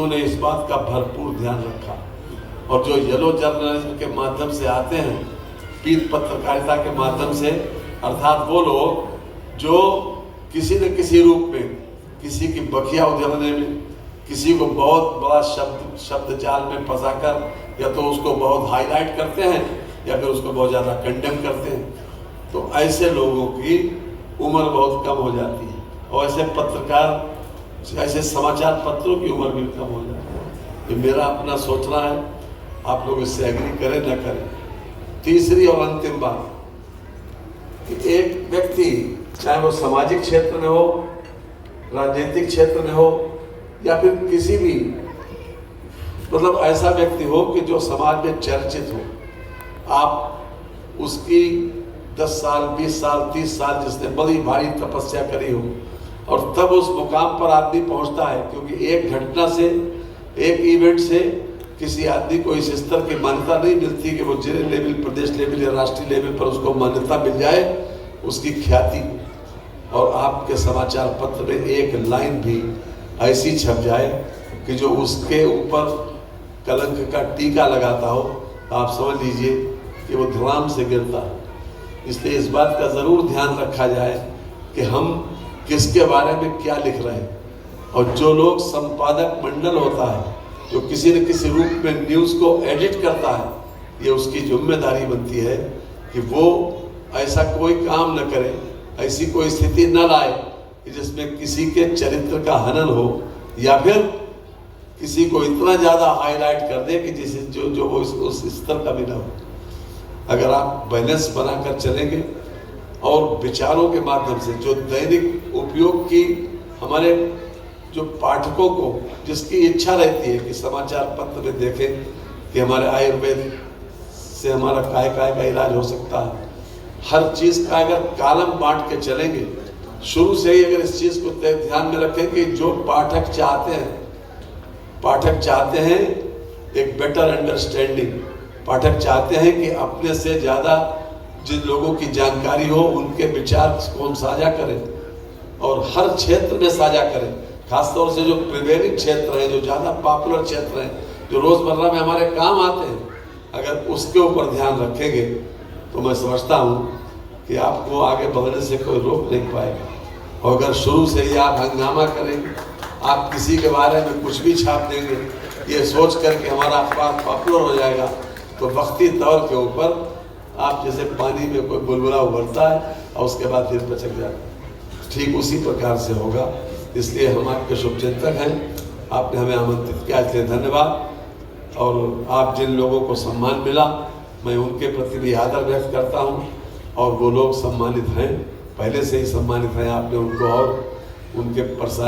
उन्होंने इस बात का भरपूर ध्यान रखा। और जो येलो जर्नलिज्म के माध्यम से आते हैं, पीत पत्रकारिता के माध्यम से, अर्थात वो लोग जो किसी न किसी रूप में किसी की बखिया उधेड़ने में, किसी को बहुत बड़ा शब्द जाल में फंसाकर या तो उसको बहुत हाईलाइट करते हैं या फिर उसको बहुत ज़्यादा कंडेम करते हैं, तो ऐसे लोगों की उम्र बहुत कम हो जाती है और ऐसे पत्रकार, ऐसे समाचार पत्रों की उम्र भी कम हो जाती है। ये मेरा अपना सोचना है, आप लोग इससे एग्री करें न करें। तीसरी और अंतिम बात कि एक व्यक्ति, चाहे वो सामाजिक क्षेत्र में हो, राजनीतिक क्षेत्र में हो या फिर किसी भी, मतलब ऐसा व्यक्ति हो कि जो समाज में चर्चित हो, आप उसकी 10 साल, 20 साल, 30 साल जिसने बड़ी भारी तपस्या करी हो और तब उस मुकाम पर आदमी पहुंचता है, क्योंकि एक घटना से, एक इवेंट से किसी आदमी को इस स्तर की मान्यता नहीं मिलती कि वो जिला लेवल, प्रदेश लेवल या राष्ट्रीय लेवल पर उसको मान्यता मिल जाए, उसकी ख्याति। और आपके समाचार पत्र में एक लाइन भी ऐसी छप जाए कि जो उसके ऊपर कलंक का टीका लगाता हो, आप समझ लीजिए कि वो धड़ाम से गिरता है। इसलिए इस बात का ज़रूर ध्यान रखा जाए कि हम किसके बारे में क्या लिख रहे हैं। और जो लोग संपादक मंडल होता है, जो किसी न किसी रूप में न्यूज़ को एडिट करता है, ये उसकी जिम्मेदारी बनती है कि वो ऐसा कोई काम न करे, ऐसी कोई स्थिति न लाए कि जिसमें किसी के चरित्र का हनन हो या फिर किसी को इतना ज़्यादा हाईलाइट कर दे कि जिसे जो वो उस स्तर का भी न हो। अगर आप बैलेंस बनाकर चलेंगे और विचारों के माध्यम से जो दैनिक उपयोग की हमारे जो पाठकों को, जिसकी इच्छा रहती है कि समाचार पत्र में देखें कि हमारे आयुर्वेद से हमारा काय का इलाज हो सकता है, हर चीज़ का अगर कॉलम बांट के चलेंगे, शुरू से ही अगर इस चीज़ को ध्यान में रखें कि जो पाठक चाहते हैं एक बेटर अंडरस्टैंडिंग, पाठक चाहते हैं कि अपने से ज़्यादा जिन लोगों की जानकारी हो उनके विचार को हम साझा करें और हर क्षेत्र में साझा करें। खासतौर से जो प्रिवेलिंग क्षेत्र हैं, जो ज़्यादा पॉपुलर क्षेत्र हैं, जो रोज़मर्रा में हमारे काम आते हैं, अगर उसके ऊपर ध्यान रखेंगे तो मैं समझता हूँ कि आपको आगे बढ़ने से कोई रोक नहीं पाएगा। और अगर शुरू से ही आप हंगामा करेंगे, आप किसी के बारे में कुछ भी छाप देंगे ये सोच कर के हमारा अखबार पॉपुलर हो जाएगा, तो वक्ती तौर के ऊपर आप जैसे पानी में कोई बुलबुला उभरता है और उसके बाद फिर पचक जाता है, ठीक उसी प्रकार से होगा। इसलिए हम आपके शुभचिंतक हैं, आपने हमें आमंत्रित किया, इसलिए धन्यवाद। और आप जिन लोगों को सम्मान मिला, मैं उनके प्रति भी आदर व्यक्त करता हूँ। और वो लोग सम्मानित हैं, पहले से ही सम्मानित हैं, आपने उनको और उनके प्रसार